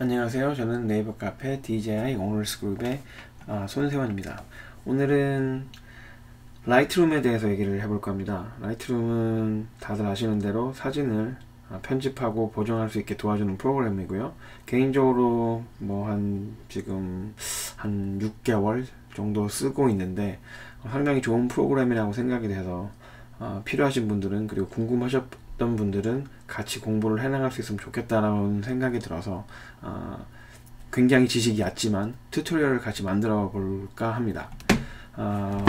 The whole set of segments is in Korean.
안녕하세요. 저는 네이버 카페 DJI 오너스 그룹의 손세환입니다. 오늘은 라이트룸에 대해서 얘기를 해볼 겁니다. 라이트룸은 다들 아시는 대로 사진을 편집하고 보정할 수 있게 도와주는 프로그램이고요. 개인적으로 지금 한 6개월 정도 쓰고 있는데 상당히 좋은 프로그램이라고 생각이 돼서 필요하신 분들은, 그리고 궁금하셨던 분들은 같이 공부를 해나갈 수 있으면 좋겠다라는 생각이 들어서 굉장히 지식이 얕지만 튜토리얼을 같이 만들어 볼까 합니다.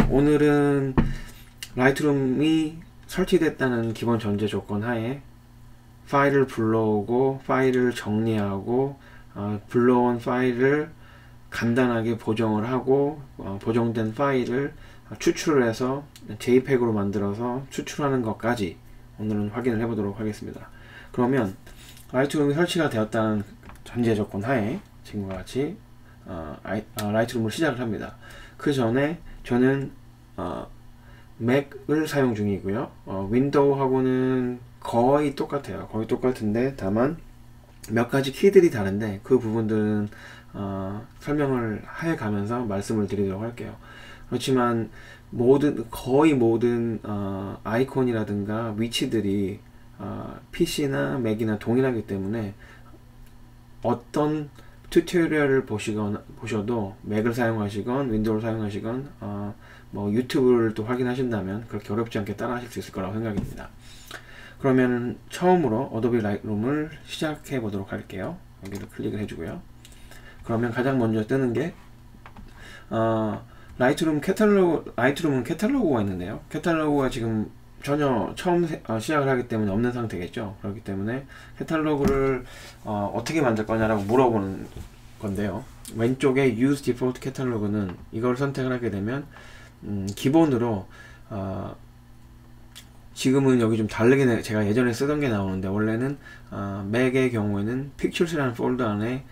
오늘은 라이트룸이 설치됐다는 기본 전제 조건 하에 파일을 불러오고 파일을 정리하고 불러온 파일을 간단하게 보정을 하고 보정된 파일을 추출을 해서 JPEG으로 만들어서 추출하는 것까지 오늘은 확인을 해보도록 하겠습니다. 그러면 라이트룸이 설치가 되었다는 전제 조건 하에 지금과 같이 라이트룸을 시작을 합니다. 그 전에 저는 맥을 사용 중이고요. 윈도우하고는 거의 똑같아요. 거의 똑같은데 다만 몇 가지 키들이 다른데 그 부분들은 설명을 해 가면서 말씀을 드리도록 할게요. 그렇지만 거의 모든 아이콘이라든가 위치들이 PC나 맥이나 동일하기 때문에 어떤 튜토리얼을 보셔도 맥을 사용하시건 윈도우를 사용하시건 유튜브를 또 확인하신다면 그렇게 어렵지 않게 따라 하실 수 있을 거라고 생각이 듭니다. 그러면 처음으로 어도비 라이트룸을 시작해 보도록 할게요. 여기를 클릭을 해주고요. 그러면 가장 먼저 뜨는 게 라이트룸은 캐탈로그가 있는데요. 캐탈로그가 지금 전혀 처음 시작을 하기 때문에 없는 상태겠죠. 그렇기 때문에 캐탈로그를 어떻게 만들 거냐라고 물어보는 건데요. 왼쪽에 Use Default Catalog는 이걸 선택을 하게 되면 기본으로 지금은 여기 좀 다르게 제가 예전에 쓰던 게 나오는데, 원래는 맥의 경우에는 Pictures라는 폴더 안에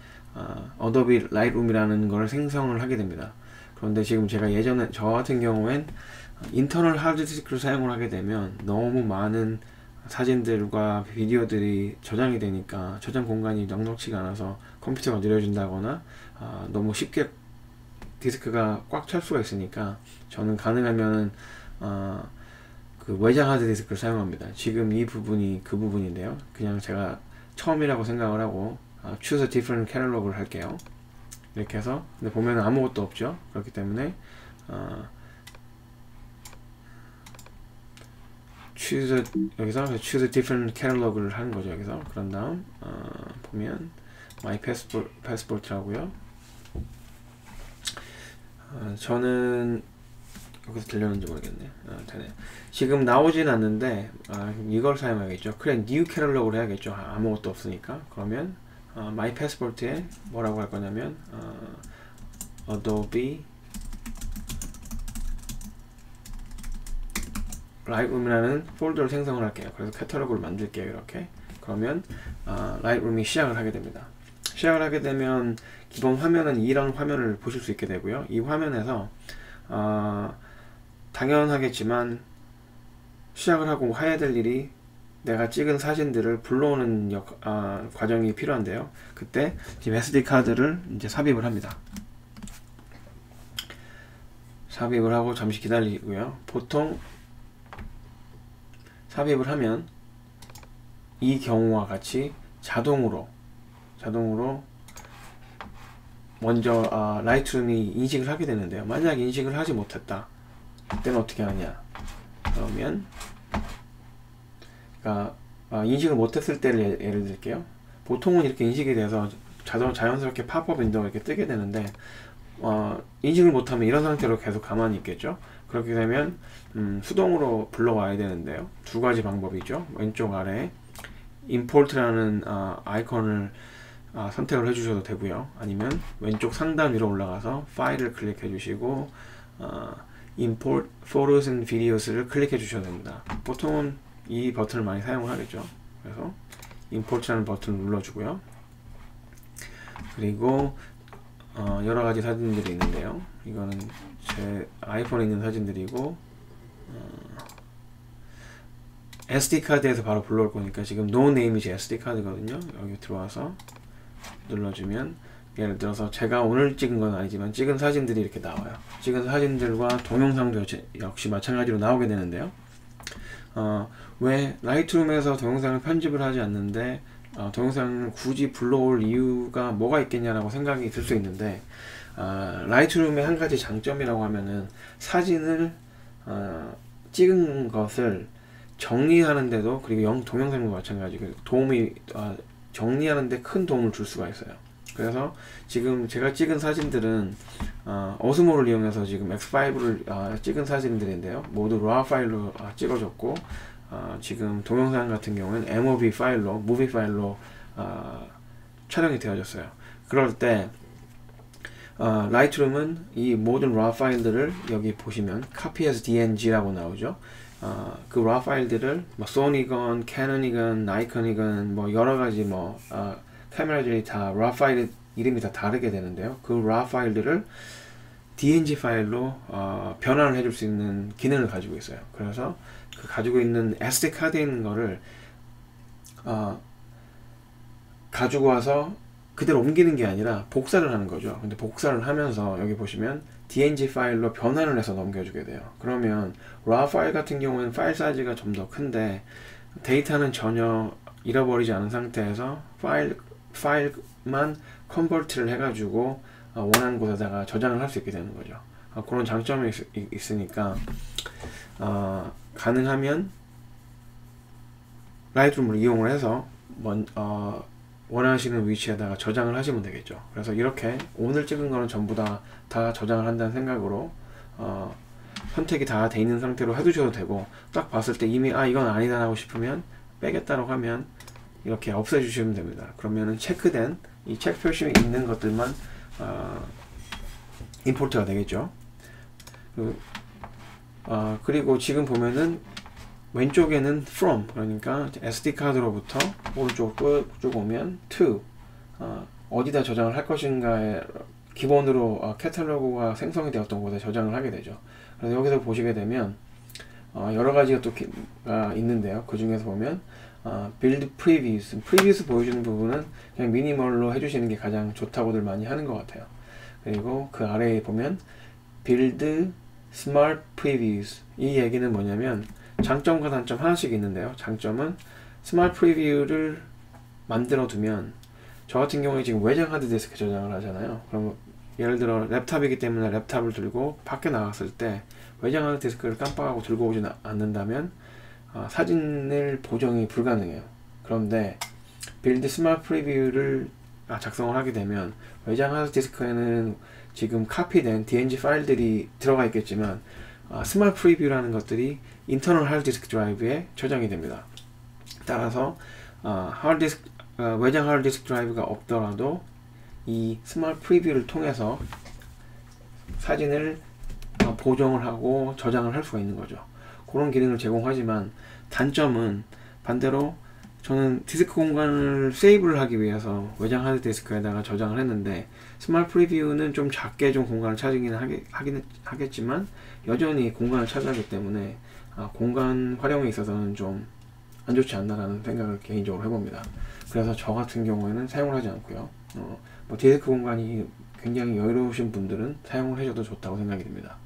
어도비 라이트룸이라는 걸 생성을 하게 됩니다. 그런데 지금 제가 예전에 저 같은 경우엔 인터널 하드디스크를 사용을 하게 되면 너무 많은 사진들과 비디오들이 저장이 되니까 저장 공간이 넉넉치가 않아서 컴퓨터가 느려진다거나 너무 쉽게 디스크가 꽉 찰 수가 있으니까 저는 가능하면 그 외장 하드디스크를 사용합니다. 지금 이 부분이 그 부분인데요. 그냥 제가 처음이라고 생각을 하고 Choose a different catalog를 할게요. 이렇게 해서 근데 보면 아무것도 없죠. 그렇기 때문에 여기서 choose a different catalog를 하는 거죠. 여기서 그런 다음 보면 my passport라고요. 저는 여기서 들렸는지 모르겠네. 되네. 지금 나오진 않는데 이걸 사용해야겠죠. 그래, new catalog를 해야겠죠. 아무것도 없으니까. 그러면 my passport에 뭐라고 할 거냐면 Adobe 라이트룸이라는 폴더를 생성을 할게요. 그래서 캐탈로그를 만들게요. 이렇게. 그러면 라이트룸이 시작을 하게 됩니다. 시작을 하게 되면 기본 화면은 이런 화면을 보실 수 있게 되고요. 이 화면에서 당연하겠지만 시작을 하고 해야 될 일이 내가 찍은 사진들을 불러오는 과정이 필요한데요. 그때 지금 SD 카드를 이제 삽입을 합니다. 삽입을 하고 잠시 기다리고요. 보통 삽입을 하면 이 경우와 같이 자동으로 먼저 라이트룸이 인식을 하게 되는데요. 만약 인식을 하지 못했다, 그때는 어떻게 하냐? 그러면 인식을 못했을 때를 예를 들게요. 보통은 이렇게 인식이 돼서 자연스럽게 팝업 윈도우가 이렇게 뜨게 되는데 인식을 못하면 이런 상태로 계속 가만히 있겠죠. 그렇게 되면 수동으로 불러와야 되는데요. 두 가지 방법이죠. 왼쪽 아래 Import라는 아이콘을 선택을 해주셔도 되고요. 아니면 왼쪽 상단 위로 올라가서 파일을 클릭해 주시고 Import Photos and Videos를 클릭해 주셔도 됩니다. 보통은 이 버튼을 많이 사용을 하겠죠. 그래서 Import라는 버튼을 눌러주고요. 그리고 여러가지 사진들이 있는데요. 이거는 제 아이폰에 있는 사진들이고 SD카드에서 바로 불러올 거니까 지금 노네임이 제 SD카드거든요. 여기 들어와서 눌러주면 예를 들어서 제가 오늘 찍은 건 아니지만 찍은 사진들이 이렇게 나와요. 찍은 사진들과 동영상도 역시 마찬가지로 나오게 되는데요. 왜 라이트룸에서 동영상을 편집을 하지 않는데 동영상을 굳이 불러올 이유가 뭐가 있겠냐라고 생각이 들 수 있는데, 라이트룸의 한 가지 장점이라고 하면은 사진을 찍은 것을 정리하는데도, 그리고 동영상도 마찬가지고 도움이 정리하는데 큰 도움을 줄 수가 있어요. 그래서 지금 제가 찍은 사진들은 어스모를 이용해서 지금 X5를 찍은 사진들인데요, 모두 RAW 파일로 찍어줬고, 지금 동영상 같은 경우는 MOV 파일로, 무비 파일로 촬영이 되어졌어요. 그럴 때 라이트룸은 이 모든 RAW 파일들을 여기 보시면 copy as DNG라고 나오죠. 그 RAW 파일들을 소니건, 캐논이건, 나이컨이건 뭐 여러가지 카메라들이 다 RAW 파일 이름이 다 다르게 되는데요, 그 RAW 파일들을 DNG 파일로 변환을 해줄 수 있는 기능을 가지고 있어요. 그래서 그 가지고 있는 SD 카드에 있는 거를 가지고 와서 그대로 옮기는 게 아니라 복사를 하는 거죠. 근데 복사를 하면서 여기 보시면 DNG 파일로 변환을 해서 넘겨주게 돼요. 그러면 RAW 파일 같은 경우는 파일 사이즈가 좀 더 큰데 데이터는 전혀 잃어버리지 않은 상태에서 파일만 컨버트를 해가지고 원하는 곳에다가 저장을 할 수 있게 되는 거죠. 그런 장점이 있으니까 가능하면 라이트룸을 이용을 해서 원하시는 위치에다가 저장을 하시면 되겠죠. 그래서 이렇게 오늘 찍은 거는 전부 다 저장을 한다는 생각으로 선택이 다 돼 있는 상태로 해두셔도 되고, 딱 봤을 때 이미 이건 아니다 하고 싶으면 빼겠다라고 하면 이렇게 없애주시면 됩니다. 그러면은 체크된 이 체크 표시 있는 것들만 임포트가 되겠죠. 그리고 지금 보면은 왼쪽에는 from, 그러니까 SD카드로부터 오른쪽으로 쭉 오면 to, 어디다 저장을 할 것인가에 기본으로 캐탈로그가 생성이 되었던 곳에 저장을 하게 되죠. 그래서 여기서 보시게 되면 여러 가지가 또 있는데요. 그 중에서 보면 build previews 보여주는 부분은 그냥 미니멀로 해주시는 게 가장 좋다고들 많이 하는 것 같아요. 그리고 그 아래에 보면 build smart previews, 이 얘기는 뭐냐면 장점과 단점 하나씩 있는데요. 장점은 스마트 프리뷰를 만들어 두면, 저 같은 경우에 지금 외장 하드디스크 저장을 하잖아요. 그럼 예를 들어 랩탑이기 때문에 랩탑을 들고 밖에 나갔을 때 외장 하드디스크를 깜빡하고 들고 오지 않는다면 사진을 보정이 불가능해요. 그런데 빌드 스마트 프리뷰를 작성을 하게 되면 외장 하드디스크에는 지금 카피된 DNG 파일들이 들어가 있겠지만 스마트 프리뷰라는 것들이 인터널 하드디스크 드라이브에 저장이 됩니다. 따라서 외장 하드디스크 드라이브가 없더라도 이 스마트 프리뷰를 통해서 사진을 보정을 하고 저장을 할 수가 있는 거죠. 그런 기능을 제공하지만 단점은 반대로 저는 디스크 공간을 세이브를 하기 위해서 외장 하드디스크에다가 저장을 했는데, 스마트 프리뷰는 좀 작게 좀 공간을 차지기는 하겠지만 여전히 공간을 차지하기 때문에 공간 활용에 있어서는 좀 안 좋지 않나라는 생각을 개인적으로 해봅니다. 그래서 저 같은 경우에는 사용을 하지 않고요. 디스크 공간이 굉장히 여유로우신 분들은 사용을 해줘도 좋다고 생각이 듭니다.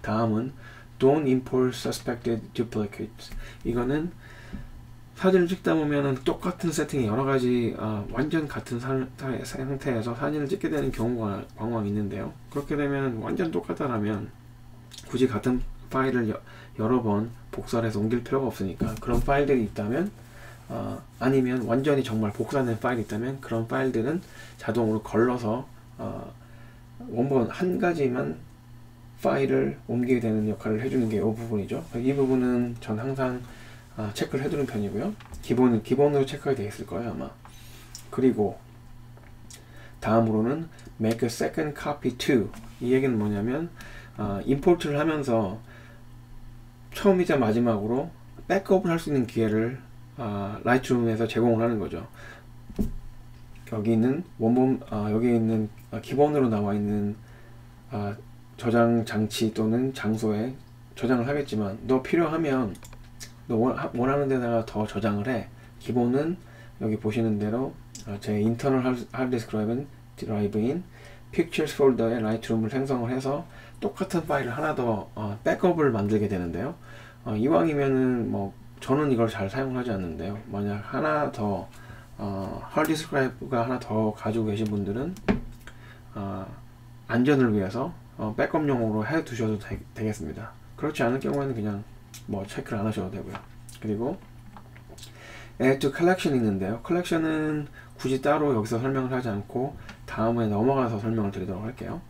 다음은 Don't import suspected duplicates. 이거는 사진을 찍다 보면은 똑같은 세팅이 여러가지 완전 같은 상태에서 사진을 찍게 되는 경우가 왕왕 있는데요. 그렇게 되면 완전 똑같다라면 굳이 같은 파일을 여러 번 복사를 해서 옮길 필요가 없으니까, 그런 파일들이 있다면 아니면 완전히 정말 복사된 파일이 있다면 그런 파일들은 자동으로 걸러서 원본 한 가지만 파일을 옮기게 되는 역할을 해주는 게 이 부분이죠. 이 부분은 전 항상 체크를 해두는 편이고요. 기본으로 체크가 되어 있을 거예요 아마. 그리고 다음으로는 make a second copy to, 이 얘기는 뭐냐면 임포트를 하면서 처음이자 마지막으로 백업을 할 수 있는 기회를 라이트룸에서 제공을 하는 거죠. 여기 있는 여기 있는 기본으로 나와 있는 저장 장치 또는 장소에 저장을 하겠지만, 너 필요하면 너 원하는 데다가 더 저장을 해. 기본은 여기 보시는 대로 제 인터널 하드디스크 드라이브인 Pictures 폴더에 라이트룸을 생성을 해서 똑같은 파일을 하나 더 백업을 만들게 되는데요. 이왕이면은 뭐 저는 이걸 잘 사용하지 않는데요. 만약 하나 더 하드디스크가 하나 더 가지고 계신 분들은 안전을 위해서 백업용으로 해 두셔도 되겠습니다. 그렇지 않을 경우에는 그냥 뭐 체크를 안 하셔도 되고요. 그리고 Add to Collection 있는데요. 컬렉션은 굳이 따로 여기서 설명을 하지 않고 다음에 넘어가서 설명을 드리도록 할게요.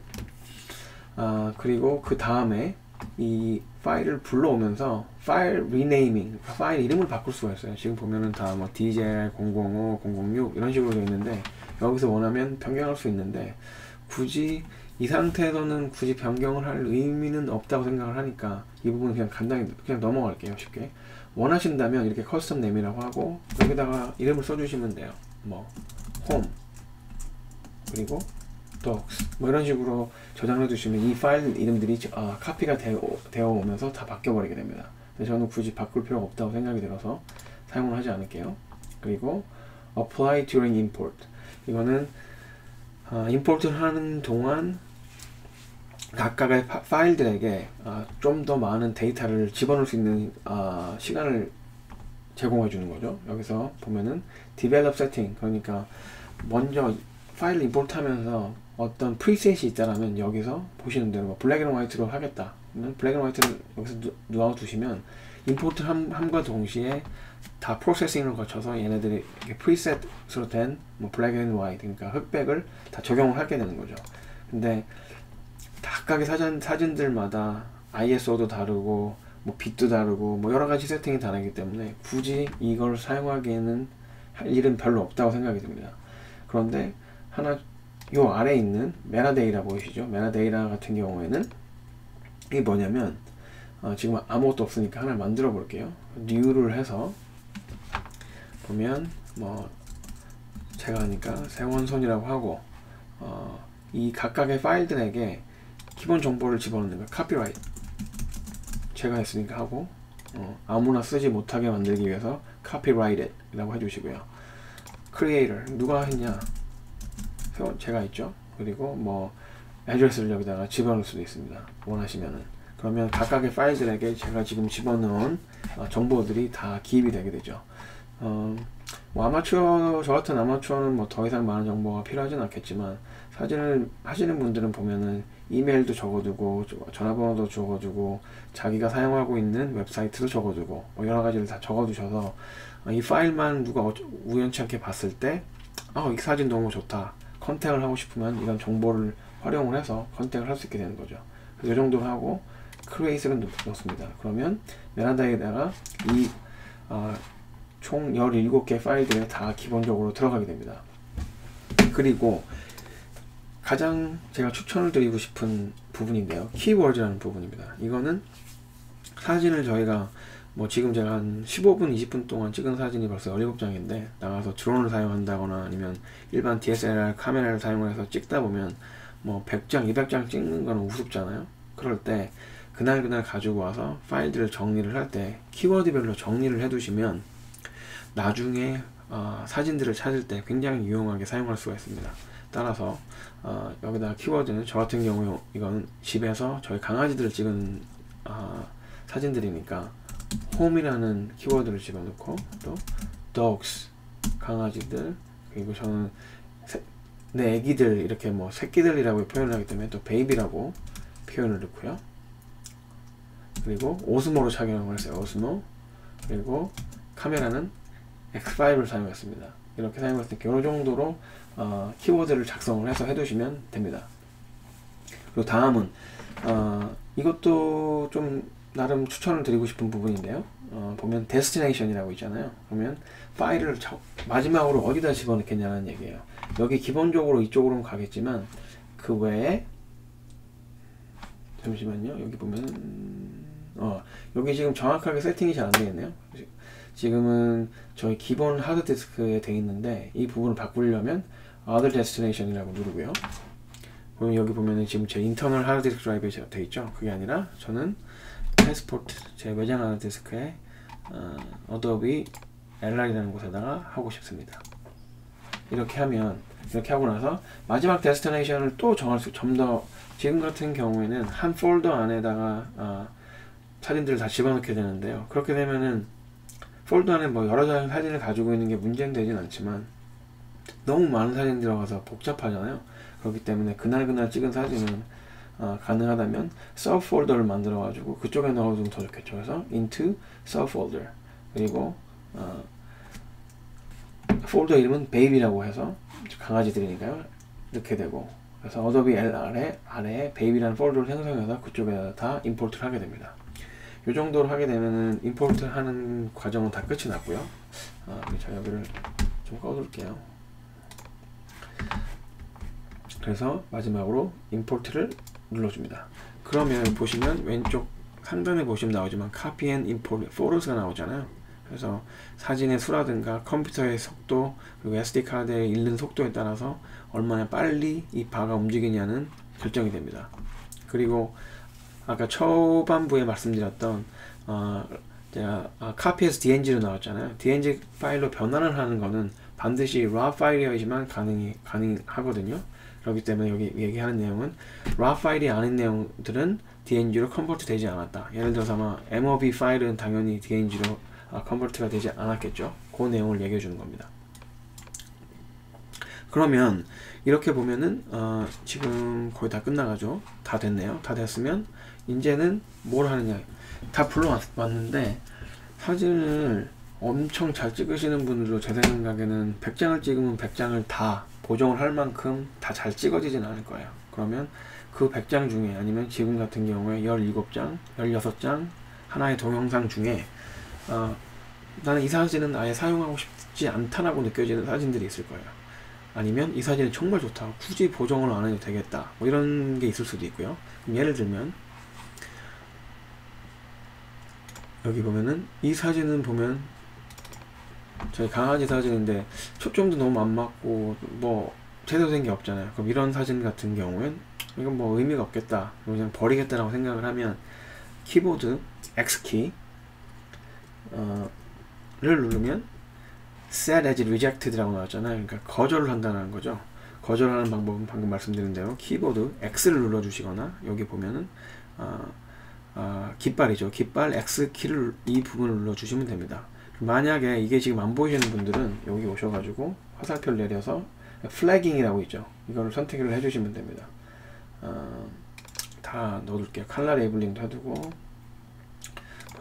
그리고 그 다음에 이 파일을 불러오면서 파일 리네이밍, 파일 이름을 바꿀 수가 있어요. 지금 보면은 다 뭐 DJ 005, 006 이런 식으로 되어 있는데 여기서 원하면 변경할 수 있는데 굳이 이 상태에서는 굳이 변경을 할 의미는 없다고 생각을 하니까 이 부분은 그냥 간단히 그냥 넘어갈게요. 쉽게 원하신다면 이렇게 커스텀 네임이라고 하고 여기다가 이름을 써주시면 돼요. 뭐 홈 그리고 docs 뭐 이런 식으로 저장해 두시면 이 파일 이름들이 카피가 되어 오면서 다 바뀌어 버리게 됩니다. 저는 굳이 바꿀 필요가 없다고 생각이 들어서 사용을 하지 않을게요. 그리고 apply during import 이거는 임포트를 하는 동안 각각의 파일들에게 좀 더 많은 데이터를 집어넣을 수 있는 시간을 제공해 주는 거죠. 여기서 보면은 develop setting 그러니까 먼저 파일을 임포트 하면서 어떤 프리셋이 있다라면 여기서 보시는 대로 뭐 블랙 앤 화이트로 하겠다 그러면 블랙 앤 화이트를 여기서 넣어 두시면 임포트 함과 동시에 다 프로세싱을 거쳐서 얘네들이 프리셋으로 된 뭐 블랙 앤 화이트 그러니까 흑백을 다 적용을 하게 되는 거죠. 근데 각각의 사진들마다 ISO도 다르고 뭐 빛도 다르고 뭐 여러가지 세팅이 다르기 때문에 굳이 이걸 사용하기에는 할 일은 별로 없다고 생각이 듭니다. 그런데 하나 요 아래에 있는 메타데이터 보이시죠? 메타데이터 같은 경우에는 이게 뭐냐면 지금 아무것도 없으니까 하나 만들어 볼게요. new를 해서 보면 뭐 제가 하니까 세원손이라고 하고 이 각각의 파일들에게 기본 정보를 집어넣는 거 카피라이트 제가 했으니까 하고 아무나 쓰지 못하게 만들기 위해서 copyrighted 이라고 해주시고요. creator 누가 했냐 제가 있죠. 그리고 뭐 address를 여기다가 집어넣을 수도 있습니다. 원하시면은 그러면 각각의 파일들에게 제가 지금 집어넣은 정보들이 다 기입이 되게 되죠. 뭐 아마추어 저 같은 아마추어는 뭐 더 이상 많은 정보가 필요하진 않겠지만 사진을 하시는 분들은 보면은 이메일도 적어두고 전화번호도 적어두고 자기가 사용하고 있는 웹사이트도 적어두고 뭐 여러가지를 다 적어두셔서 이 파일만 누가 우연치 않게 봤을 때 이 사진 너무 좋다 컨택을 하고 싶으면 이런 정보를 활용을 해서 컨택을 할 수 있게 되는 거죠. 그래서 이 정도로 하고 create를 넣습니다. 그러면 메타데이터가 이 총 17개 파일들에 다 기본적으로 들어가게 됩니다. 그리고 가장 제가 추천을 드리고 싶은 부분인데요. 키워드라는 부분입니다. 이거는 사진을 저희가 뭐 지금 제가 한 15분, 20분 동안 찍은 사진이 벌써 17장인데 나가서 드론을 사용한다거나 아니면 일반 DSLR 카메라를 사용해서 찍다 보면 뭐 100장, 200장 찍는 건 우습잖아요. 그럴 때 그날 가지고 와서 파일들을 정리를 할 때 키워드별로 정리를 해 두시면 나중에 사진들을 찾을 때 굉장히 유용하게 사용할 수가 있습니다. 따라서 여기다 키워드는 저 같은 경우에 이건 집에서 저희 강아지들을 찍은 사진들이니까 홈이라는 키워드를 집어넣고 또 dogs 강아지들 그리고 저는 내 애기들 이렇게 뭐 새끼들이라고 표현을 하기 때문에 또 베이비라고 표현을 넣고요. 그리고 오스모로 착용을 했어요. 오스모 그리고 카메라는 X5를 사용했습니다. 이렇게 사용했을 때 어느 정도로 키워드를 작성을 해서 해두시면 됩니다. 그리고 다음은 이것도 좀 나름 추천을 드리고 싶은 부분인데요. 보면 데스티네이션이라고 있잖아요. 그러면 파일을 마지막으로 어디다 집어넣겠냐는 얘기예요. 여기 기본적으로 이쪽으로는 가겠지만 그 외에 잠시만요. 여기 보면 여기 지금 정확하게 세팅이 잘 안 되겠네요. 지금은 저희 기본 하드디스크에 되어 있는데 이 부분을 바꾸려면 Other Destination이라고 누르고요. 그럼 여기 보면은 지금 제 인터널 하드디스크 드라이브에 되어 있죠. 그게 아니라 저는 패스포트 제 외장 하드디스크에 Adobe LR이라는 곳에다가 하고 싶습니다. 이렇게 하면, 이렇게 하고 나서 마지막 데스티네이션을 또 정할 수, 좀 더, 지금 같은 경우에는 한 폴더 안에다가 사진들을 다 집어넣게 되는데요. 그렇게 되면은 폴더 안에 뭐 여러 장의 사진을 가지고 있는 게 문제는 되진 않지만 너무 많은 사진이 들어가서 복잡하잖아요. 그렇기 때문에 그날 찍은 사진은 가능하다면 서브 폴더를 만들어 가지고 그쪽에 넣어두면 더 좋겠죠. 그래서 into sub folder, 그리고 폴더 이름은 baby라고 해서 강아지들이니까요. 넣게 되고, 그래서 어도비 L 아래에 baby라는 폴더를 생성해서 그쪽에다 다 임포트를 하게 됩니다. 이 정도로 하게 되면은 임포트 하는 과정은 다 끝이 났고요. 자, 여기를 좀 꺼둘게요. 그래서 마지막으로 임포트를 눌러줍니다. 그러면 보시면 왼쪽 상단에 보시면 나오지만 copy and import photos가 나오잖아요. 그래서 사진의 수라든가 컴퓨터의 속도, 그리고 SD카드에 읽는 속도에 따라서 얼마나 빨리 이 바가 움직이냐는 결정이 됩니다. 그리고 아까 초반부에 말씀드렸던 제가 copy에서 DNG로 나왔잖아요. DNG 파일로 변환을 하는 거는 반드시 RAW 파일이어야지만 가능하거든요. 그렇기 때문에 여기 얘기하는 내용은 RAW 파일이 아닌 내용들은 DNG로 컨버트 되지 않았다. 예를 들어서 아마 MOV 파일은 당연히 DNG로 컨버트가 되지 않았겠죠. 그 내용을 얘기해 주는 겁니다. 그러면 이렇게 보면은 지금 거의 다 끝나가죠. 다 됐네요. 다 됐으면 이제는 뭘 하느냐, 다 불러왔는데 사진을 엄청 잘 찍으시는 분들도 제 생각에는 100장을 찍으면 100장을 다 보정을 할 만큼 다 잘 찍어지진 않을 거예요. 그러면 그 100장 중에, 아니면 지금 같은 경우에 17장, 16장 하나의 동영상 중에 나는 이 사진은 아예 사용하고 싶지 않다라고 느껴지는 사진들이 있을 거예요. 아니면 이 사진은 정말 좋다, 굳이 보정을 안 해도 되겠다, 뭐 이런 게 있을 수도 있고요. 예를 들면 여기 보면은 이 사진은 보면 저희 강아지 사진인데 초점도 너무 안 맞고 뭐 제대로 된 게 없잖아요. 그럼 이런 사진 같은 경우엔 이건 뭐 의미가 없겠다, 그냥 버리겠다라고 생각을 하면 키보드 X키 를 누르면 set as rejected라고 나왔잖아요. 그러니까 거절을 한다는 거죠. 거절하는 방법은 방금 말씀드린 대로 키보드 X를 눌러 주시거나, 여기 보면은 깃발이죠. 깃발 X키를 이 부분을 눌러 주시면 됩니다. 만약에 이게 지금 안 보이시는 분들은 여기 오셔가지고 화살표를 내려서 플래깅이라고 있죠. 이거를 선택을 해주시면 됩니다. 다 넣어둘게요. 컬러 레이블링도 해두고,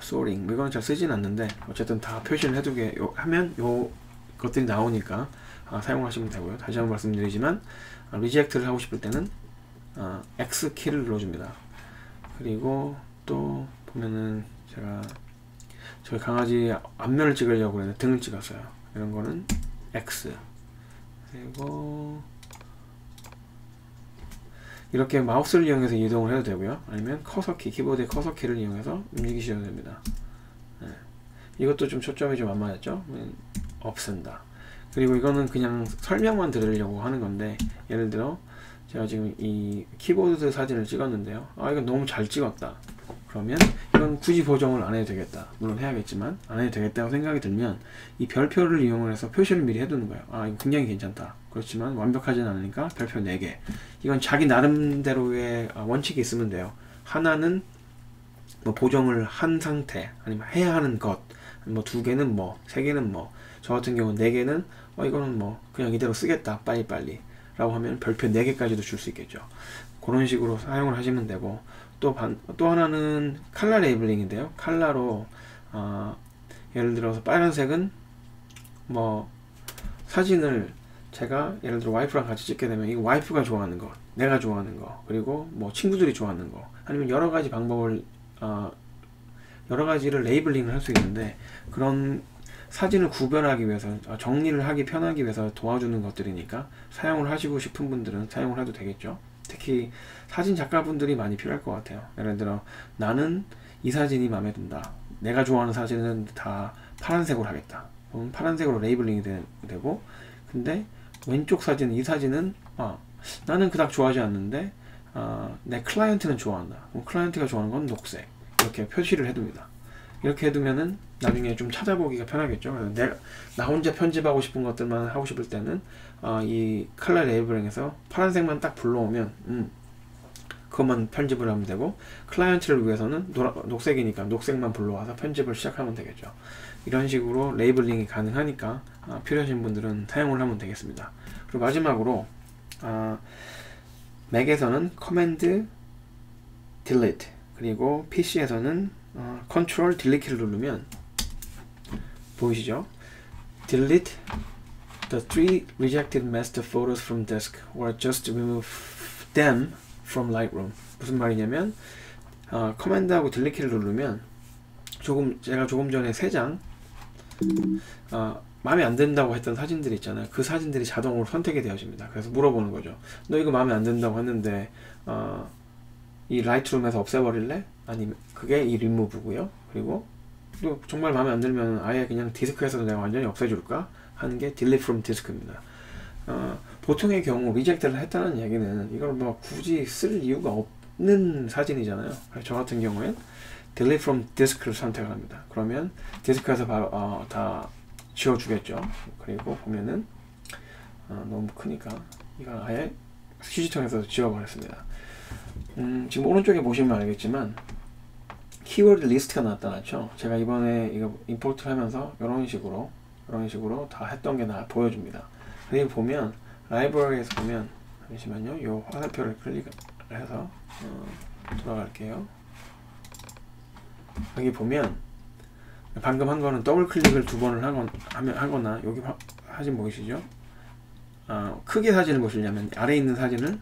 소링, 이거는 잘 쓰진 않는데 어쨌든 다 표시를 해두게 하면 요 것들이 나오니까 사용하시면 되고요. 다시 한번 말씀드리지만 리젝트를 하고 싶을 때는 X키를 눌러줍니다. 그리고 또 보면은 제가 저희 강아지 앞면을 찍으려고 했는데 등을 찍었어요. 이런 거는 X, 그리고 이렇게 마우스를 이용해서 이동을 해도 되고요. 아니면 커서키, 키보드의 커서키를 이용해서 움직이셔도 됩니다. 네. 이것도 좀 초점이 좀 안 맞았죠? 없앤다. 그리고 이거는 그냥 설명만 드리려고 하는 건데, 예를 들어 제가 지금 이 키보드 사진을 찍었는데요. 이건 너무 잘 찍었다. 그러면 이건 굳이 보정을 안 해도 되겠다. 물론 해야겠지만 안 해도 되겠다고 생각이 들면 이 별표를 이용해서 표시를 미리 해두는 거예요. 이거 굉장히 괜찮다. 그렇지만 완벽하진 않으니까 별표 4개. 이건 자기 나름대로의 원칙이 있으면 돼요. 하나는 뭐 보정을 한 상태, 아니면 해야 하는 것, 뭐 2개는 뭐, 3개는 뭐, 저 같은 경우는 4개는 이거는 뭐 그냥 이대로 쓰겠다, 빨리빨리 라고 하면 별표 4개까지도 줄 수 있겠죠. 그런 식으로 사용을 하시면 되고, 또 하나는 컬러 레이블링인데요. 컬러로 예를 들어서 빨간색은 뭐 사진을 제가 예를 들어 와이프랑 같이 찍게 되면 이거 와이프가 좋아하는 거, 내가 좋아하는 거, 그리고 뭐 친구들이 좋아하는 거, 아니면 여러 가지 방법을 여러 가지를 레이블링을 할 수 있는데, 그런 사진을 구별하기 위해서, 정리를 하기 편하기 위해서 도와주는 것들이니까 사용을 하시고 싶은 분들은 사용을 해도 되겠죠. 특히 사진 작가분들이 많이 필요할 것 같아요. 예를 들어 나는 이 사진이 마음에 든다, 내가 좋아하는 사진은 다 파란색으로 하겠다. 그럼 파란색으로 레이블링이 되고, 근데 왼쪽 사진, 이 사진은 나는 그닥 좋아하지 않는데 내 클라이언트는 좋아한다. 그럼 클라이언트가 좋아하는 건 녹색, 이렇게 표시를 해둡니다. 이렇게 해두면은 나중에 좀 찾아보기가 편하겠죠. 그래서 나 혼자 편집하고 싶은 것들만 하고 싶을 때는 이 컬러 레이블링에서 파란색만 딱 불러오면 그것만 편집을 하면 되고, 클라이언트를 위해서는 녹색이니까 녹색만 불러와서 편집을 시작하면 되겠죠. 이런 식으로 레이블링이 가능하니까 필요하신 분들은 사용을 하면 되겠습니다. 그리고 마지막으로 맥에서는 커맨드 딜리트, 그리고 PC에서는 컨트롤 딜리트를 누르면 보이시죠? Delete the 3 rejected master photos from disk or just remove them from Lightroom. 무슨 말이냐면 커맨드하고 딜리트를 누르면 제가 조금 전에 3장 마음에 안 든다고 했던 사진들이 있잖아요. 그 사진들이 자동으로 선택이 되어집니다. 그래서 물어보는 거죠. 너 이거 마음에 안 든다고 했는데 이 라이트룸에서 없애버릴래? 아니면 그게 이 리무브고요. 그리고 또 정말 마음에 안 들면 아예 그냥 디스크에서 내가 완전히 없애줄까? 하는 게 delete from disk입니다. 보통의 경우 리젝트를 했다는 얘기는 이걸 뭐 굳이 쓸 이유가 없는 사진이잖아요. 그래서 저 같은 경우엔 delete from disk를 선택을 합니다. 그러면 디스크에서 바로 다 지워주겠죠. 그리고 보면은 너무 크니까 이걸 아예 휴지통에서 지워버렸습니다. 지금 오른쪽에 보시면 알겠지만 키워드 리스트가 나타났죠. 제가 이번에 이거 임포트 하면서 이런 식으로 다 했던 게 보여줍니다. 여기 보면 라이브러리에서 보면, 잠시만요, 요 화살표를 클릭해서 돌아갈게요. 여기 보면 방금 한 거는 더블 클릭을 2번을 하거나 여기 사진 보이시죠? 크게 사진을 보시려면 아래에 있는 사진을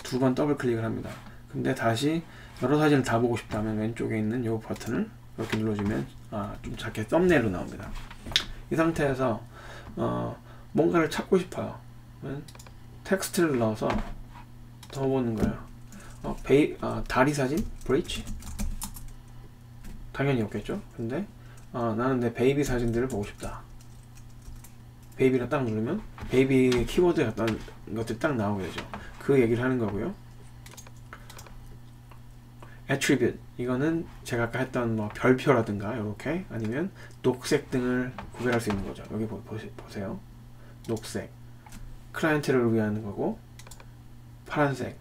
2번 더블 클릭을 합니다. 근데 다시 여러 사진을 다 보고 싶다면 왼쪽에 있는 이 버튼을 이렇게 눌러주면 좀 작게 썸네일로 나옵니다. 이 상태에서 뭔가를 찾고 싶어요. 텍스트를 넣어서 더 보는 거예요. 다리 사진? 브릿지? 당연히 없겠죠. 근데 나는 내 베이비 사진들을 보고 싶다. 베이비를 딱 누르면 베이비 키워드에 어떤 것들이 딱 나오게 되죠. 그 얘기를 하는 거고요. attribute, 이거는 제가 아까 했던 뭐 별표라든가 이렇게, 아니면 녹색 등을 구별할 수 있는 거죠. 여기 보세요. 녹색, 클라이언트를 위한 거고, 파란색,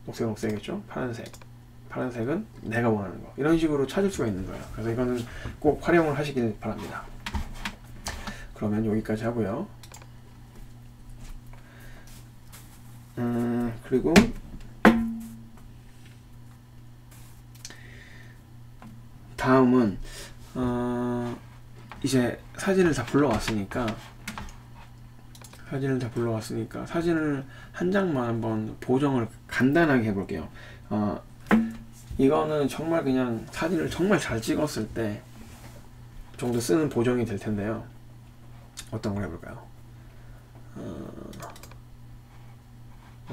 녹색이겠죠. 파란색은 내가 원하는 거. 이런 식으로 찾을 수가 있는 거예요. 그래서 이거는 꼭 활용을 하시길 바랍니다. 그러면 여기까지 하고요. 그리고 다음은 이제 사진을 다 불러왔으니까 사진을 한 장만 한번 보정을 간단하게 해볼게요. 이거는 정말 그냥 사진을 정말 잘 찍었을 때 정도 쓰는 보정이 될 텐데요. 어떤 걸 해볼까요?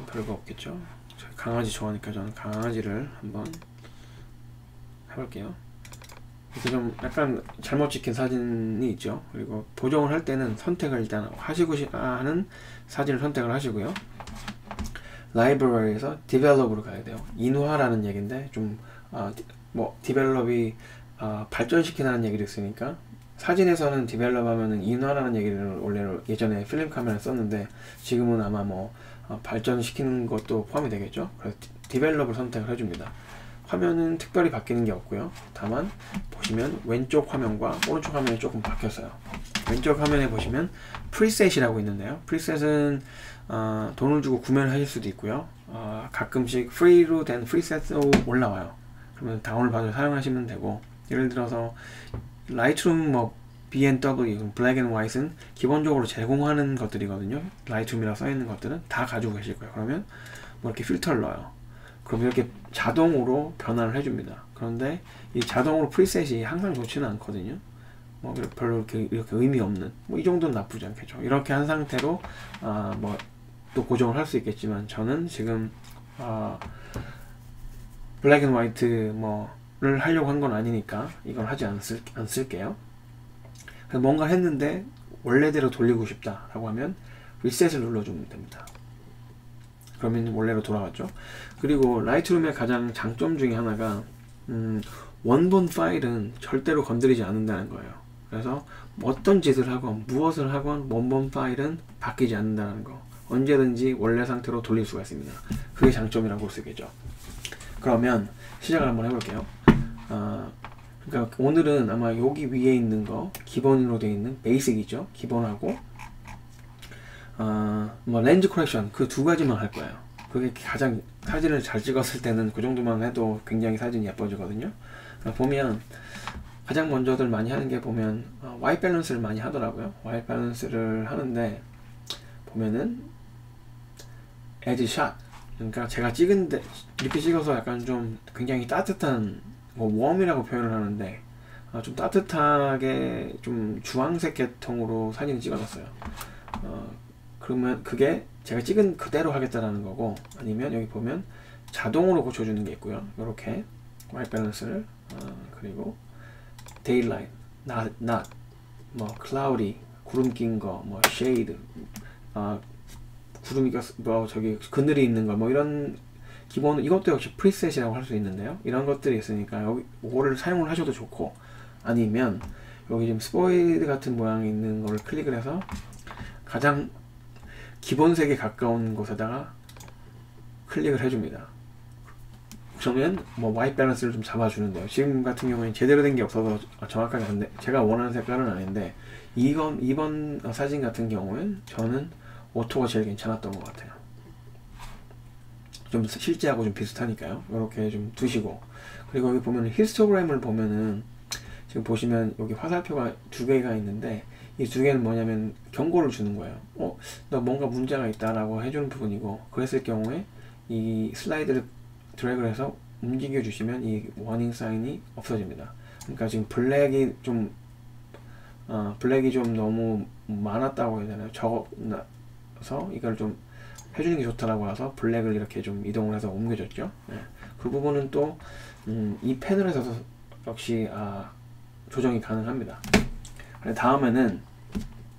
별거 없겠죠. 강아지 좋아하니까 저는 강아지를 한번 해볼게요. 이렇게 좀 약간 잘못 찍힌 사진이 있죠. 그리고 보정을 할 때는 선택을 일단 하시고 하는 사진을 선택을 하시고요. 라이브러리에서 디벨롭으로 가야 돼요. 인화라는 얘기인데 좀 뭐 디벨롭이 발전시키라는 얘기를 있으니까, 사진에서는 디벨롭 하면은 인화라는 얘기를 원래 예전에 필름 카메라에 썼는데 지금은 아마 뭐 발전시키는 것도 포함이 되겠죠. 그래서 디벨롭을 선택을 해줍니다. 화면은 특별히 바뀌는 게 없고요. 다만 보시면 왼쪽 화면과 오른쪽 화면이 조금 바뀌었어요. 왼쪽 화면에 보시면 프리셋이라고 있는데요. 프리셋은 돈을 주고 구매를 하실 수도 있고요. 가끔씩 프리로 된 프리셋도 올라와요. 그러면 다운을 받아 사용하시면 되고, 예를 들어서 라이트룸 뭐 B&W, 블랙 앤 화이트는 기본적으로 제공하는 것들이거든요. 라이트룸이라고 써있는 것들은 다 가지고 계실 거예요. 그러면 뭐 이렇게 필터를 넣어요. 그럼 이렇게 자동으로 변화를 해줍니다. 그런데 이 자동으로 프리셋이 항상 좋지는 않거든요. 뭐 별로 이렇게 의미 없는, 뭐 이 정도는 나쁘지 않겠죠. 이렇게 한 상태로 뭐 또 고정을 할 수 있겠지만, 저는 지금 블랙 앤 화이트 뭐를 하려고 한 건 아니니까 이걸 하지 않을게요. 그래서 뭔가 했는데 원래대로 돌리고 싶다 라고 하면 리셋을 눌러주면 됩니다. 그러면 원래로 돌아갔죠. 그리고 라이트룸의 가장 장점 중에 하나가 원본 파일은 절대로 건드리지 않는다는 거예요. 그래서 어떤 짓을 하건 무엇을 하건 원본 파일은 바뀌지 않는다는 거, 언제든지 원래 상태로 돌릴 수가 있습니다. 그게 장점이라고 볼 수 있겠죠. 그러면 시작을 한번 해볼게요. 그러니까 오늘은 아마 여기 위에 있는 거 기본으로 되어 있는 베이직이죠. 기본하고 뭐 렌즈 커렉션 그 두 가지만 할 거예요. 그게 가장 사진을 잘 찍었을 때는 그 정도만 해도 굉장히 사진이 예뻐지거든요. 보면 가장 먼저들 많이 하는 게 보면 화이트 밸런스를 많이 하더라고요. 화이트 밸런스를 하는데 보면은 에지 샷, 그러니까 제가 찍은데 이렇게 찍어서 약간 좀 굉장히 따뜻한 뭐 웜이라고 표현을 하는데 좀 따뜻하게 좀 주황색 계통으로 사진을 찍어놨어요. 그러면 그게 제가 찍은 그대로 하겠다라는 거고, 아니면 여기 보면 자동으로 고쳐주는 게 있고요. 이렇게 화이트 밸런스를 그리고 데일라이트, not, 뭐 cloudy, 구름 낀 거, 뭐 shade, 구름이 뭐 저기 그늘이 있는 거, 뭐 이런 기본, 이것도 역시 프리셋이라고 할 수 있는데요. 이런 것들이 있으니까 여기 이거를 사용을 하셔도 좋고, 아니면 여기 지금 스포이드 같은 모양이 있는 거를 클릭을 해서 가장 기본색에 가까운 곳에다가 클릭을 해줍니다. 그러면 뭐 화이트 밸런스를 좀 잡아주는데요. 지금 같은 경우에는 제대로 된 게 없어서 정확하게 안 돼. 제가 원하는 색깔은 아닌데, 이번 사진 같은 경우엔 저는 오토가 제일 괜찮았던 것 같아요. 좀 실제하고 좀 비슷하니까요. 이렇게 좀 두시고, 그리고 여기 보면 히스토그램을 보면은 지금 보시면 여기 화살표가 두 개가 있는데, 이 두 개는 뭐냐면 경고를 주는 거예요. 너 뭔가 문제가 있다라고 해주는 부분이고, 그랬을 경우에 이 슬라이드를 드래그를 해서 움직여 주시면 이 워닝 사인이 없어집니다. 그러니까 지금 블랙이 좀 너무 많았다고 해야 되나요? 적어서 이걸 좀 해주는 게 좋다라고 해서 블랙을 이렇게 좀 이동을 해서 옮겨줬죠. 네. 그 부분은 또 이 패널에서도 역시 조정이 가능합니다. 다음에는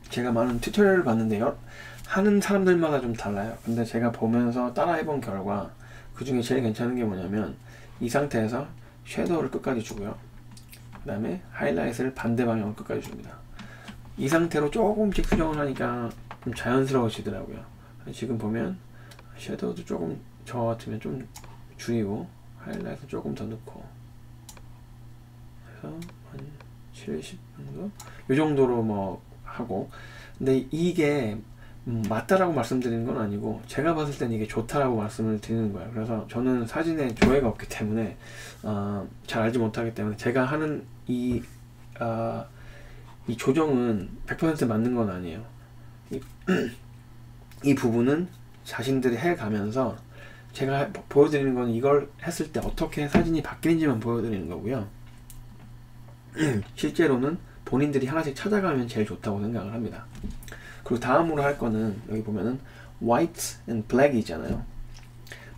제가 많은 튜토리얼을 봤는데요, 하는 사람들마다 좀 달라요. 근데 제가 보면서 따라 해본 결과 그 중에 제일 괜찮은 게 뭐냐면, 이 상태에서 섀도우를 끝까지 주고요, 그 다음에 하이라이트를 반대 방향으로 끝까지 줍니다. 이 상태로 조금씩 수정을 하니까 좀 자연스러워지더라고요. 지금 보면 섀도우도 조금 저 같으면 좀 줄이고 하이라이트 조금 더 넣고 해서 한 70 정도? 이 정도로 뭐 하고, 근데 이게 맞다라고 말씀드리는 건 아니고, 제가 봤을 땐 이게 좋다라고 말씀을 드리는 거예요. 그래서 저는 사진에 조회가 없기 때문에 잘 알지 못하기 때문에 제가 하는 이 조정은 100% 맞는 건 아니에요. 이 부분은 자신들이 해가면서 제가 보여드리는 건 이걸 했을 때 어떻게 사진이 바뀌는지만 보여드리는 거고요. 실제로는 본인들이 하나씩 찾아가면 제일 좋다고 생각을 합니다. 그리고 다음으로 할 거는 여기 보면은 white and black이 있잖아요.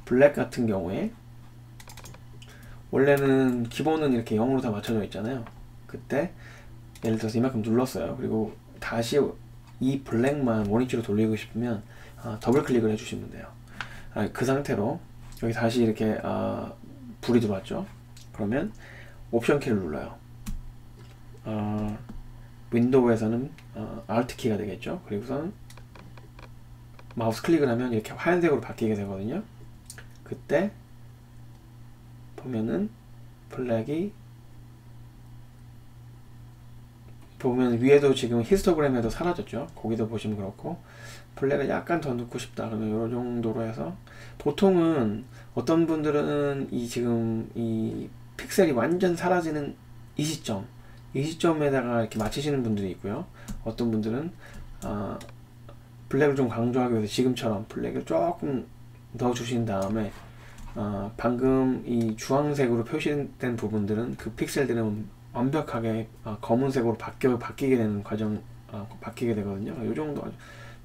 블랙 같은 경우에 원래는 기본은 이렇게 0으로 다 맞춰져 있잖아요. 그때 예를 들어서 이만큼 눌렀어요. 그리고 다시 이 블랙만 원위치로 돌리고 싶으면 더블 클릭을 해주시면 돼요. 그 상태로 여기 다시 이렇게 불이 들어왔죠. 그러면 옵션 키를 눌러요. 윈도우에서는 Alt 키가 되겠죠. 그리고선 마우스 클릭을 하면 이렇게 하얀색으로 바뀌게 되거든요. 그때 보면은 블랙이 보면 위에도 지금 히스토그램에도 사라졌죠. 거기도 보시면 그렇고, 블랙을 약간 더 넣고 싶다 그러면 이 정도로 해서, 보통은 어떤 분들은 지금 이 픽셀이 완전 사라지는 이 시점에다가 이렇게 맞추시는 분들이 있고요. 어떤 분들은 블랙을 좀 강조하기 위해서 지금처럼 블랙을 조금 넣어 주신 다음에 방금 이 주황색으로 표시된 부분들은 그 픽셀들은 완벽하게 검은색으로 바뀌게 되는 바뀌게 되거든요. 이 정도 아주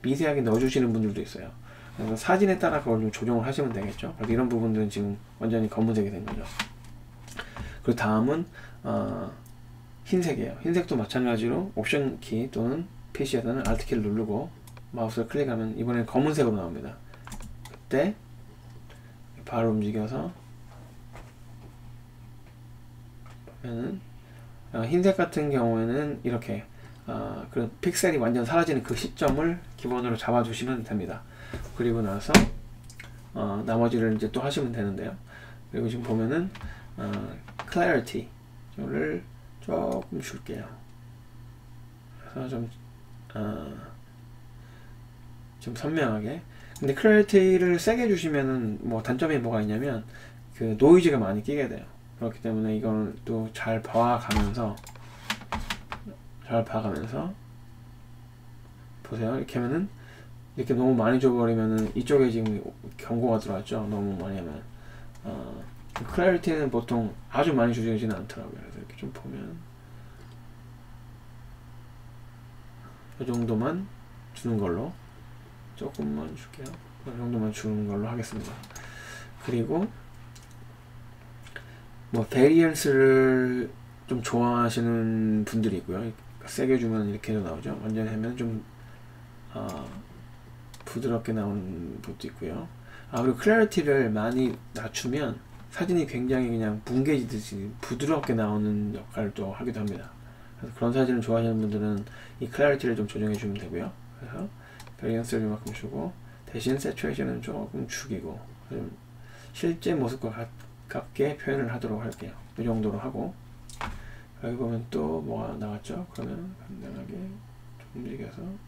미세하게 넣어주시는 분들도 있어요. 그래서 사진에 따라 그걸 좀 조정을 하시면 되겠죠. 그래서 이런 부분들은 지금 완전히 검은색이 된 거죠. 그리고 다음은 흰색이에요. 흰색도 마찬가지로 옵션 키 또는 PC에서는 Alt 키를 누르고 마우스를 클릭하면 이번엔 검은색으로 나옵니다. 그때 바로 움직여서 보면은 흰색 같은 경우에는 이렇게 그 픽셀이 완전 사라지는 그 시점을 기본으로 잡아주시면 됩니다. 그리고 나서 나머지를 이제 또 하시면 되는데요. 그리고 지금 보면은 clarity를 조금 줄게요. 그래서 좀 선명하게. 근데 clarity를 세게 주시면은 뭐 단점이 뭐가 있냐면 그 노이즈가 많이 끼게 돼요. 그렇기 때문에 이걸 또 잘 봐가면서 보세요. 이렇게 하면은 이렇게 너무 많이 줘버리면은 이쪽에 지금 경고가 들어왔죠. 너무 많이 하면 클래리티는 보통 아주 많이 주지는 않더라고요. 그래서 이렇게 좀 보면 이 정도만 주는 걸로, 조금만 줄게요. 이 정도만 주는 걸로 하겠습니다. 그리고 뭐 베리언스를 좀 좋아하시는 분들이 있고요. 세게 주면 이렇게도 나오죠. 완전히 하면 좀 부드럽게 나오는 것도 있고요. 그리고 클래리티를 많이 낮추면 사진이 굉장히 그냥 뭉개지듯이 부드럽게 나오는 역할도 하기도 합니다. 그래서 그런 사진을 좋아하시는 분들은 이 클래리티를 좀 조정해 주면 되고요. 그래서 베리언스를 이만큼 주고, 대신 세츄레이션은 조금 죽이고 좀 실제 모습과 가깝게 표현을 하도록 할게요. 이 정도로 하고, 여기 보면 또 뭐가 나왔죠? 그러면 간단하게 좀 움직여서 좀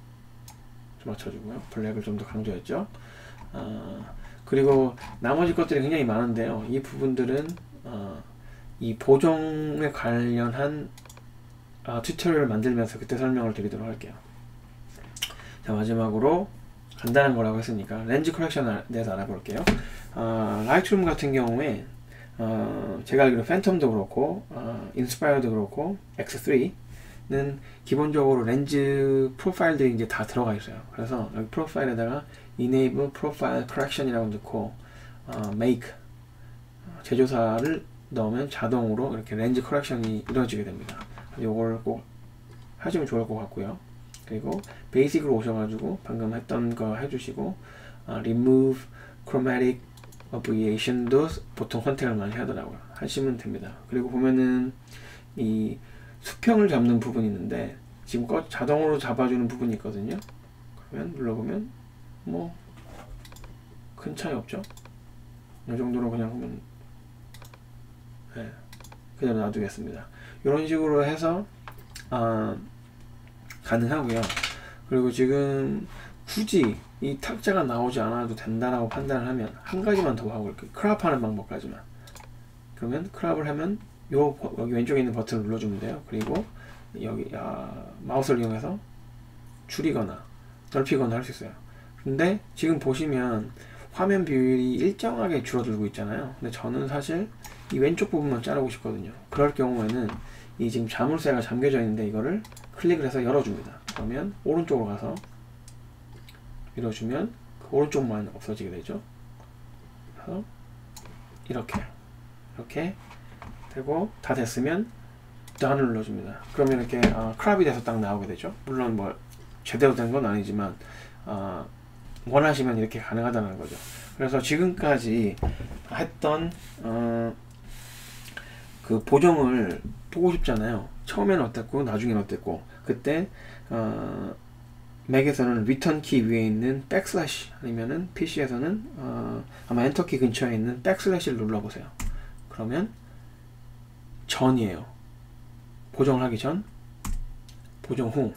맞춰주고요. 블랙을 좀 더 강조했죠? 그리고 나머지 것들이 굉장히 많은데요. 이 부분들은 이 보정에 관련한 튜토리얼을 만들면서 그때 설명을 드리도록 할게요. 자, 마지막으로 간단한 거라고 했으니까 렌즈 커렉션에 대해서 알아볼게요. 라이트룸 같은 경우에 제가 알기로 팬텀도 그렇고 인스파이어도 그렇고 X3는 기본적으로 렌즈 프로파일들이 이제 다 들어가 있어요. 그래서 여기 프로파일에다가 Enable Profile Correction이라고 넣고 Make 제조사를 넣으면 자동으로 이렇게 렌즈 커렉션이 이루어지게 됩니다. 요걸 꼭 하시면 좋을 것 같고요. 그리고 베이직으로 오셔가지고 방금 했던 거 해주시고 Remove Chromatic Aberration도 보통 선택을 많이 하더라고요. 하시면 됩니다. 그리고 보면은 이 수평을 잡는 부분이 있는데 지금 자동으로 잡아주는 부분이 있거든요. 그러면 눌러보면 뭐 큰 차이 없죠. 이 정도로 그냥 하면 그대로 놔두겠습니다. 이런 식으로 해서 가능하고요. 그리고 지금 굳이 이 탁자가 나오지 않아도 된다라고 판단을 하면 한 가지만 더 하고 이렇게 크롭하는 방법까지만. 그러면 크롭을 하면 여기 왼쪽에 있는 버튼을 눌러주면 돼요. 그리고 여기 마우스를 이용해서 줄이거나 넓히거나 할 수 있어요. 근데 지금 보시면 화면 비율이 일정하게 줄어들고 있잖아요. 근데 저는 사실 이 왼쪽 부분만 자르고 싶거든요. 그럴 경우에는 이 지금 자물쇠가 잠겨져 있는데 이거를 클릭을 해서 열어줍니다. 그러면 오른쪽으로 가서 밀어주면 그 오른쪽만 없어지게 되죠. 그래서 이렇게 되고 다 됐으면 done을 눌러줍니다. 그러면 이렇게 크롭이 돼서 딱 나오게 되죠. 물론 뭐 제대로 된 건 아니지만 원하시면 이렇게 가능하다는 거죠. 그래서 지금까지 했던 그 보정을 보고 싶잖아요. 처음에는 어땠고 나중에는 어땠고. 그때 맥에서는 return 키 위에 있는 백슬래시, 아니면은 PC에서는 아마 엔터 키 근처에 있는 백슬래시를 눌러보세요. 그러면 전이에요. 보정을 하기 전, 보정 후,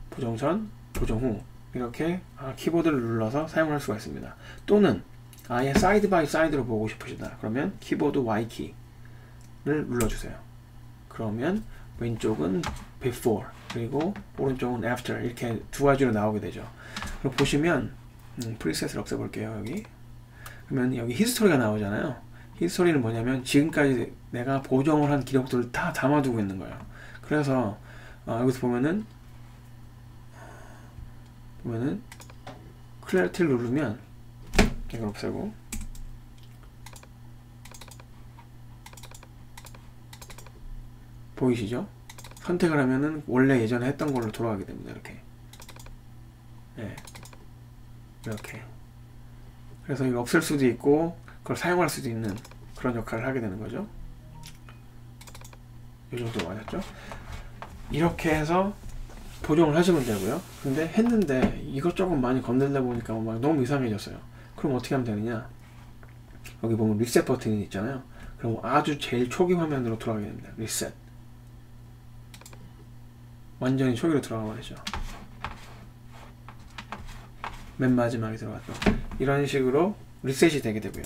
보정 전, 보정 후, 이렇게 키보드를 눌러서 사용할 수가 있습니다. 또는 아예 사이드 바이 사이드로 보고 싶으시다. 그러면 키보드 Y키를 눌러주세요. 그러면 왼쪽은 before, 그리고 오른쪽은 after, 이렇게 두 가지로 나오게 되죠. 그럼 보시면 프리셋을 없애볼게요. 여기 그러면 여기 히스토리가 나오잖아요. 히스토리는 뭐냐면 지금까지 내가 보정을 한 기록들을 다 담아두고 있는 거예요. 그래서 여기서 보면은 클래리티를 누르면 이걸 없애고, 보이시죠? 선택을 하면은 원래 예전에 했던 걸로 돌아가게 됩니다. 이렇게. 그래서 이거 없앨 수도 있고 그걸 사용할 수도 있는 그런 역할을 하게 되는 거죠. 이 정도 맞았죠? 이렇게 해서 보정을 하시면 되고요. 근데 했는데 이것저것 많이 건들다 보니까 막 너무 이상해졌어요. 그럼 어떻게 하면 되느냐, 여기 보면 리셋 버튼이 있잖아요. 그럼 아주 제일 초기 화면으로 돌아가게 됩니다. 리셋, 완전히 초기로 들어가 버리죠. 맨 마지막에 들어갔죠. 이런 식으로 리셋이 되게 되고요.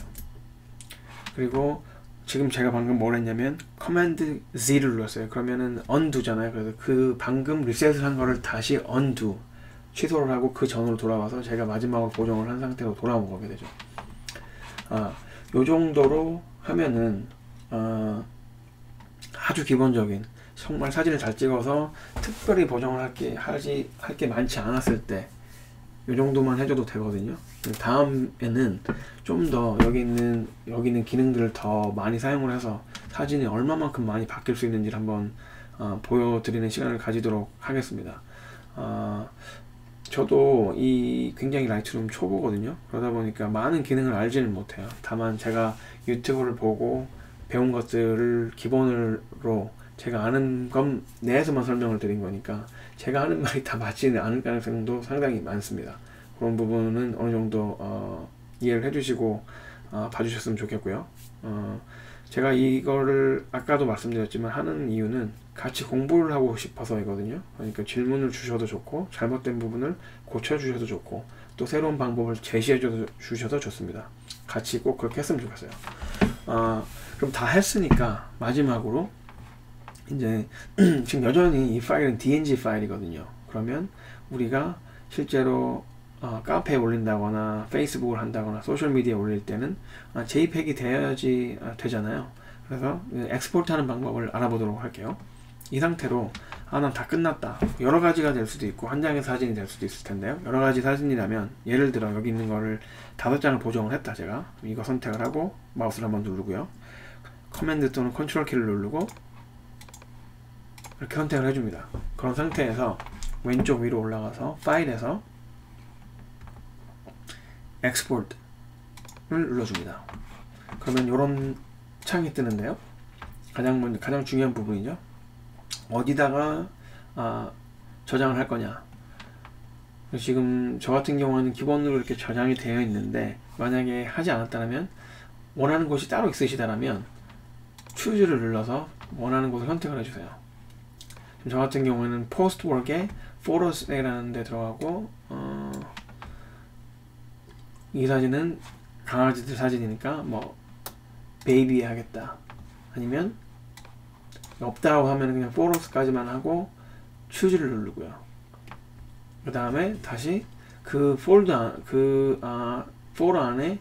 그리고 지금 제가 방금 뭘 했냐면 커맨드 Z를 눌렀어요. 그러면은 undo잖아요. 그래서 그 방금 리셋을 한 거를 다시 undo, 취소를 하고 그 전으로 돌아와서 제가 마지막으로 보정을 한 상태로 돌아온 거게 되죠. 요 정도로 하면은 아주 기본적인, 정말 사진을 잘 찍어서 특별히 보정을 할 게 많지 않았을 때 이 정도만 해줘도 되거든요. 다음에는 좀 더 여기 있는 기능들을 더 많이 사용을 해서 사진이 얼마만큼 많이 바뀔 수 있는지를 한번 보여드리는 시간을 가지도록 하겠습니다. 저도 굉장히 라이트룸 초보거든요. 그러다 보니까 많은 기능을 알지는 못해요. 다만 제가 유튜브를 보고 배운 것들을 기본으로 제가 아는 것 내에서만 설명을 드린 거니까 제가 하는 말이 다 맞지는 않을 가능성도 상당히 많습니다. 그런 부분은 어느 정도 이해를 해주시고 봐주셨으면 좋겠고요. 제가 이거를 아까도 말씀드렸지만 하는 이유는 같이 공부를 하고 싶어서이거든요. 그러니까 질문을 주셔도 좋고 잘못된 부분을 고쳐주셔도 좋고 또 새로운 방법을 제시해 주셔도 좋습니다. 같이 꼭 그렇게 했으면 좋겠어요. 그럼 다 했으니까 마지막으로 이제 지금 여전히 이 파일은 DNG 파일이거든요. 그러면 우리가 실제로 카페에 올린다거나 페이스북을 한다거나 소셜미디어에 올릴 때는 JPEG이 돼야지 되잖아요. 그래서 엑스포트 하는 방법을 알아보도록 할게요. 이 상태로 난 다 끝났다, 여러가지가 될 수도 있고 한 장의 사진이 될 수도 있을 텐데요. 여러가지 사진이라면 예를 들어 여기 있는 거를 5장을 보정을 했다. 제가 이거 선택을 하고 마우스를 한번 누르고요, 커맨드 또는 컨트롤 키를 누르고 이렇게 선택을 해줍니다. 그런 상태에서 왼쪽 위로 올라가서 파일에서 엑스포트를 눌러줍니다. 그러면 이런 창이 뜨는데요. 가장 중요한 부분이죠. 어디다가 저장을 할 거냐. 지금 저 같은 경우는 기본으로 이렇게 저장이 되어 있는데 만약에 하지 않았다면, 원하는 곳이 따로 있으시다면 Choose를 눌러서 원하는 곳을 선택을 해주세요. 저 같은 경우에는 포스트웍에 Photos라는 데 들어가고 이 사진은 강아지들 사진이니까 뭐 베이비 하겠다, 아니면 없다고 하면 그냥 Photos까지만 하고 Choose를 누르고요. 그 다음에 다시 그 폴더 안에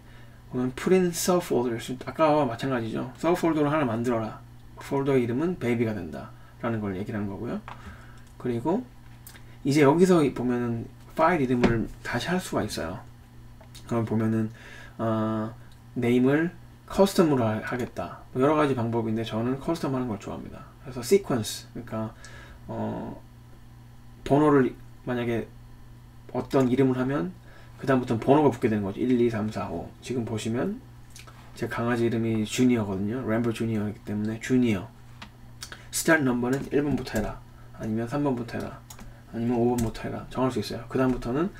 보면 Print Subfolder, 아까와 마찬가지죠. Subfolder를 하나 만들어라. 폴더 이름은 베이비가 된다 라는 걸 얘기를 하는 거고요. 그리고 이제 여기서 보면은 파일 이름을 다시 할 수가 있어요. 그럼 보면은 네임을 커스텀으로 하겠다, 여러가지 방법인데 저는 커스텀 하는 걸 좋아합니다. 그래서 시퀀스, 그러니까 번호를 만약에 어떤 이름을 하면 그 다음부터는 번호가 붙게 되는 거죠. 1, 2, 3, 4, 5. 지금 보시면 제 강아지 이름이 주니어거든요. 램버 주니어이기 때문에 주니어. 스타트 넘버는 1번부터 해라, 아니면 3번부터 해라, 아니면 5번부터 해라, 정할 수 있어요. 그 다음부터는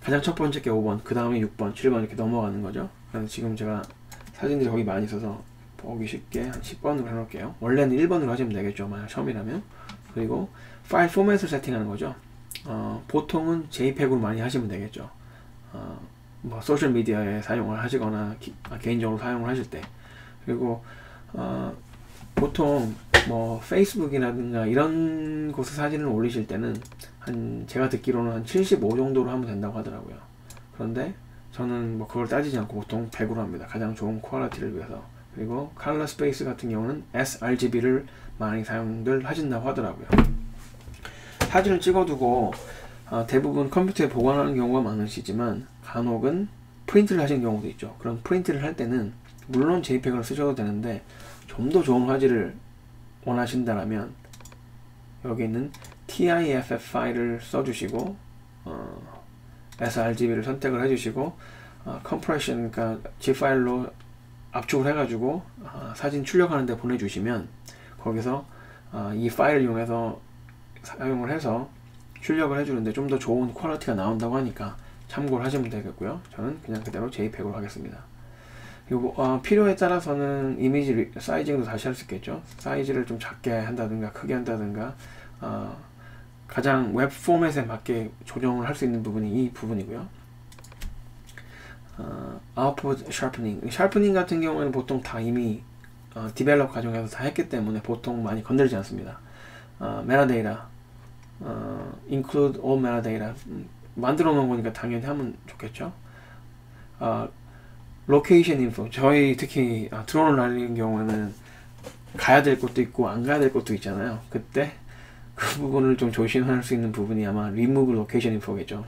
가장 첫 번째 게 5번, 그 다음에 6번, 7번 이렇게 넘어가는 거죠. 그래서 지금 제가 사진들이 거기 많이 있어서 보기 쉽게 한 10번으로 해놓을게요. 원래는 1번으로 하시면 되겠죠, 만약 처음이라면. 그리고 파일 포맷을 세팅하는 거죠. 보통은 JPEG으로 많이 하시면 되겠죠. 뭐 소셜미디어에 사용을 하시거나 개인적으로 사용을 하실 때. 그리고 보통 뭐 페이스북이라든가 이런 곳에 사진을 올리실 때는 제가 듣기로는 한 75 정도로 하면 된다고 하더라고요. 그런데 저는 뭐 그걸 따지지 않고 보통 100으로 합니다. 가장 좋은 퀄리티를 위해서. 그리고 컬러 스페이스 같은 경우는 sRGB를 많이 사용들 하신다고 하더라고요. 사진을 찍어두고 대부분 컴퓨터에 보관하는 경우가 많으시지만 간혹은 프린트를 하시는 경우도 있죠. 그런 프린트를 할 때는 물론 JPEG을 쓰셔도 되는데 좀 더 좋은 화질을 원하신다면 여기 있는 TIFF 파일을 써주시고 sRGB를 선택을 해주시고 컴프레션, 그러니까 zip 파일로 압축을 해가지고 사진 출력하는 데 보내주시면 거기서 이 파일을 이용해서 사용을 해서 출력을 해주는데 좀 더 좋은 퀄리티가 나온다고 하니까 참고를 하시면 되겠고요. 저는 그냥 그대로 JPEG으로 하겠습니다. 그리고 필요에 따라서는 이미지 사이징도 다시 할 수 있겠죠. 사이즈를 좀 작게 한다든가 크게 한다든가 가장 웹 포맷에 맞게 조정을 할 수 있는 부분이 이 부분이고요. 아웃풋 샤프닝 같은 경우에는 보통 다 이미 디벨롭 과정에서 다 했기 때문에 보통 많이 건들지 않습니다. 메타데이터 include all metadata 만들어 놓은 거니까 당연히 하면 좋겠죠. location info 저희 특히 드론을 날리는 경우에는 가야 될 곳도 있고 안 가야 될 곳도 있잖아요. 그때 그 부분을 좀 조심할 수 있는 부분이 아마 remove location info겠죠.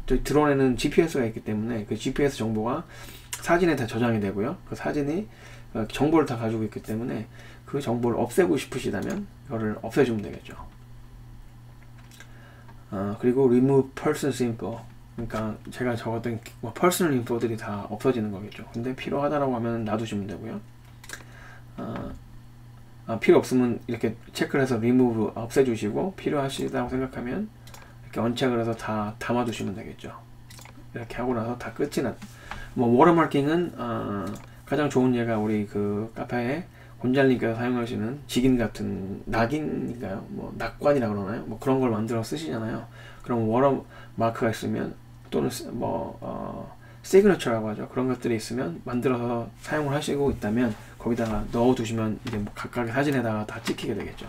저희 드론에는 GPS가 있기 때문에 그 GPS 정보가 사진에 다 저장이 되고요. 그 사진이 정보를 다 가지고 있기 때문에 그 정보를 없애고 싶으시다면 이거를 없애주면 되겠죠. 그리고 remove persons info 그러니까 제가 적었던 personal info들이 다 없어지는 거겠죠. 근데 필요하다라고 하면 놔두시면 되고요. 필요 없으면 이렇게 체크를 해서 remove 없애주시고 필요하시다고 생각하면 이렇게 언체크를 해서 다 담아두시면 되겠죠. 이렇게 하고 나서 다 끝이 워터마킹은 가장 좋은 예가 우리 그 카페에 곤잘님께서 사용하시는 직인 같은 낙인인가요? 낙관이라 그러나요? 그런 걸 만들어 쓰시잖아요. 그럼 워터마크가 있으면 또는 시그너처라고 하죠. 그런 것들이 있으면 만들어서 사용을 하시고 있다면 거기다가 넣어 두시면 이제 각각의 사진에다가 다 찍히게 되겠죠.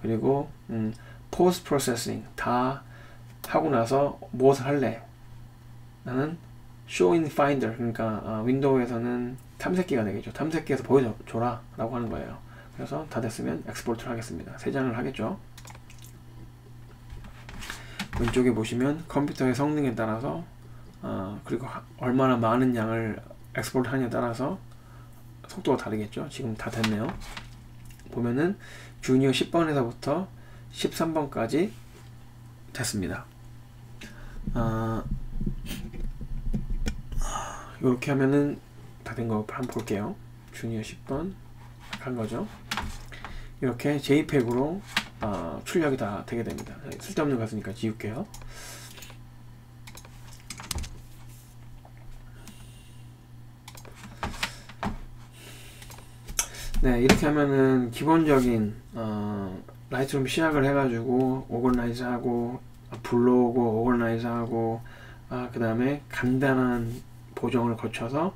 그리고 post processing 다 하고 나서 무엇을 할래? 나는 show in finder 그러니까 윈도우에서는 탐색기가 되겠죠. 탐색기에서 보여줘라 라고 하는 거예요. 그래서 다 됐으면 엑스포트를 하겠습니다. 3장을 하겠죠. 왼쪽에 보시면 컴퓨터의 성능에 따라서 그리고 얼마나 많은 양을 엑스포트 하느냐에 따라서 속도가 다르겠죠. 지금 다 됐네요. 보면은 주니어 10번에서부터 13번까지 됐습니다. 이렇게 하면은 다 된 거 한번 볼게요. 주니어 10번 한 거죠. 이렇게 JPEG으로 출력이 다 되게 됩니다. 쓸데없는 거 같으니까 지울게요. 네, 이렇게 하면은 기본적인 라이트룸 시작을 해가지고 오거나이즈 하고 불러오고 오거나이즈 하고 그 다음에 간단한 보정을 거쳐서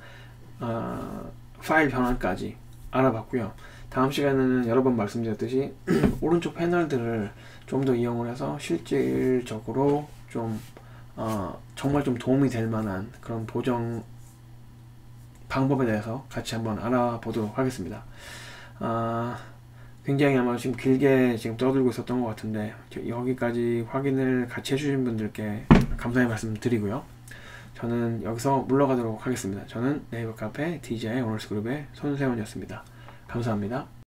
파일 변환까지 알아봤고요. 다음 시간에는 여러 번 말씀드렸듯이 오른쪽 패널들을 좀 더 이용을 해서 실질적으로 좀 정말 좀 도움이 될 만한 그런 보정 방법에 대해서 같이 한번 알아보도록 하겠습니다. 굉장히 아마 지금 길게 지금 떠들고 있었던 것 같은데 여기까지 확인을 같이 해주신 분들께 감사의 말씀 드리고요. 저는 여기서 물러가도록 하겠습니다. 저는 네이버 카페 DJI 오너스 그룹의 손세원이었습니다. 감사합니다.